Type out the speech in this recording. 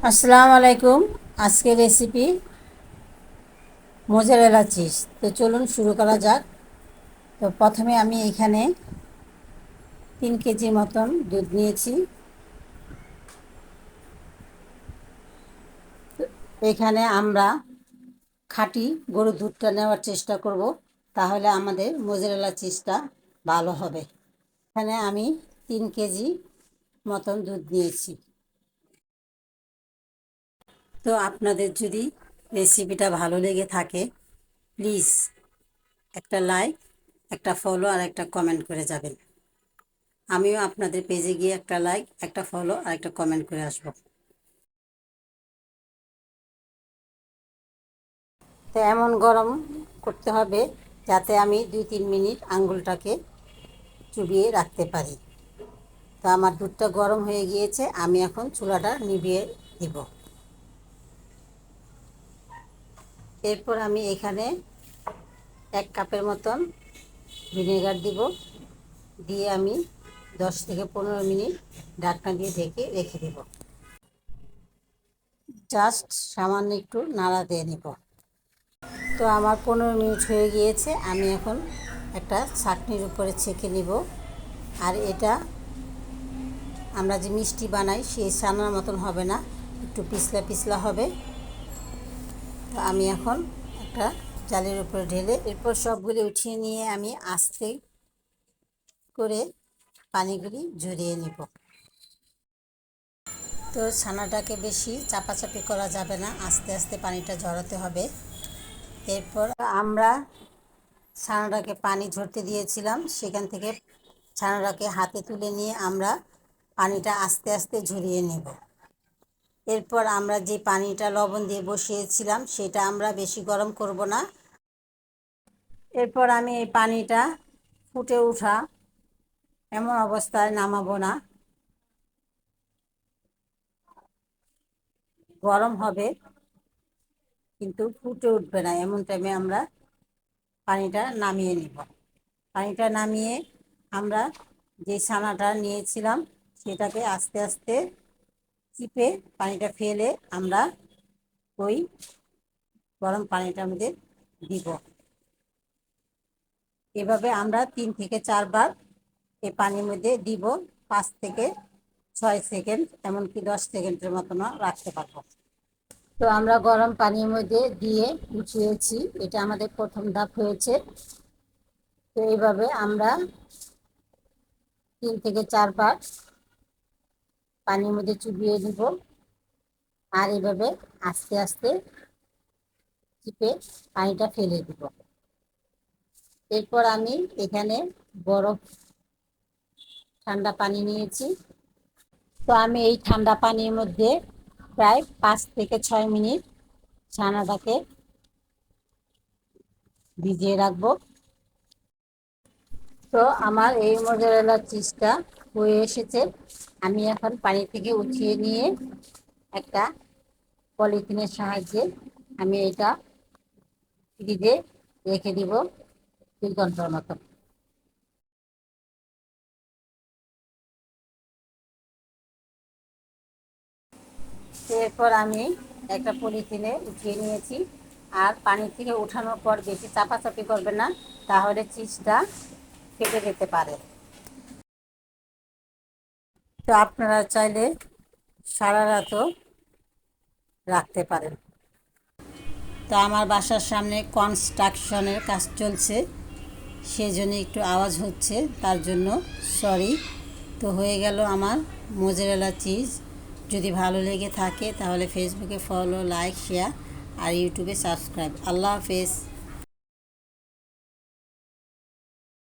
আসসালামু আলাইকুম। আজকের রেসিপি মোজারেলা চিজ। তো চলুন শুরু করা যাক। তো প্রথমে আমি এখানে 3 কেজি মতন দুধ নিয়েছি। এখানে আমরা খাঁটি গরুর দুধটা নেওয়ার চেষ্টা করব, তাহলে আমাদের মোজারেলা চিজটা ভালো হবে। এখানে আমি 3 কেজি মতন দুধ নিয়েছি। তো আপনাদের যদি রেসিপিটা ভালো লেগে থাকে, প্লিজ একটা লাইক, একটা ফলো আর একটা কমেন্ট করে যাবেন। আমিও আপনাদের পেজে গিয়ে একটা লাইক, একটা ফলো আর একটা কমেন্ট করে আসব। তো এমন গরম করতে হবে যাতে আমি 2-3 মিনিট আঙ্গুলটাকে চুবিয়ে রাখতে পারি। তো আমার দুধটা গরম হয়ে গিয়েছে, আমি এখন চুলাটা নিভিয়ে দিব। এরপর আমি এখানে 1 কাপের মতন ভিনেগার দিব, দিয়ে আমি 10 থেকে 15 মিনিট ঢাকনা দিয়ে ঢেকে রেখে দেব। জাস্ট সামান্য একটু নাড়া দিয়ে নেব। তো আমার 15 মিনিট হয়ে গিয়েছে, আমি এখন একটা ছাঁকনির উপরে ছেঁকে নিব। আর এটা আমরা যে মিষ্টি বানাই সেই ছানার মতন হবে না, একটু পিছলা পিছলা হবে। তো আমি এখন একটা জালের উপরে ঢেলে এরপর সবগুলি উঠিয়ে নিয়ে আমি আস্তে করে পানিগুলি ঝরিয়ে নেব। তো ছানাটাকে বেশি চাপাচাপি করা যাবে না, আস্তে আস্তে পানিটা ঝরাতে হবে। এরপর আমরা ছানাটাকে পানি ঝরতে দিয়েছিলাম, সেখান থেকে ছানাটাকে হাতে তুলে নিয়ে আমরা পানিটা আস্তে আস্তে ঝরিয়ে নেব। এরপর আমরা যে পানিটা লবণ দিয়ে বসিয়েছিলাম সেটা আমরা বেশি গরম করব না। এরপর আমি এই পানিটা ফুটে ওঠা এমন অবস্থায় নামাবো না, গরম হবে কিন্তু ফুটে উঠবে না, এমন টাইমে আমরা পানিটা নামিয়ে নিব। পানিটা নামিয়ে আমরা যে ছানাটা নিয়েছিলাম সেটাকে আস্তে আস্তে চিপে পানিটা ফেলে আমরা ওই গরম পানিটার মধ্যে দিব। এভাবে আমরা 3 থেকে 4 বার এই পানির মধ্যে দিব। 5 থেকে 6 সেকেন্ড, এমনকি 10 সেকেন্ডের মতনও রাখতে পারবো। তো আমরা গরম পানির মধ্যে দিয়ে উঠিয়েছি, এটা আমাদের প্রথম ধাপ হয়েছে। তো এইভাবে আমরা 3 থেকে 4 বার পানির মধ্যে চুবিয়ে দিব, আর এভাবে আস্তে আস্তে চিপে পানিটা ফেলে দিব। এরপর আমি এখানে বরফ ঠান্ডা পানি নিয়েছি। তো আমি এই ঠান্ডা পানির মধ্যে প্রায় 5 থেকে 6 মিনিট ছানাটাকে ভিজিয়ে রাখবো। তো আমার এই মোজারেলা চিজটা হয়ে এসেছে, আমি এখন পানি থেকে উঠিয়ে নিয়ে একটা পলিথিনের সাহায্যে আমি এটা ফ্রিজে রেখে দিব 2 ঘন্টার মতো। এরপর আমি একটা পলিথিনে উঠিয়ে নিয়েছি। আর পানি থেকে ওঠানোর পর বেশি চাপাচাপি করবে না, তাহলে চিজটা ফেটে যেতে পারে। তো আপনারা চাইলে সারা রাতও রাখতে পারেন। তো আমার বাসার সামনে কনস্ট্রাকশনের কাজ চলছে, সেজন্য একটু আওয়াজ হচ্ছে, তার জন্য সরি। তো হয়ে গেল আমার মোজারেলা চিজ। যদি ভালো লেগে থাকে তাহলে ফেসবুকে ফলো, লাইক, শেয়ার আর ইউটিউবে সাবস্ক্রাইব। আল্লাহ হাফেজ।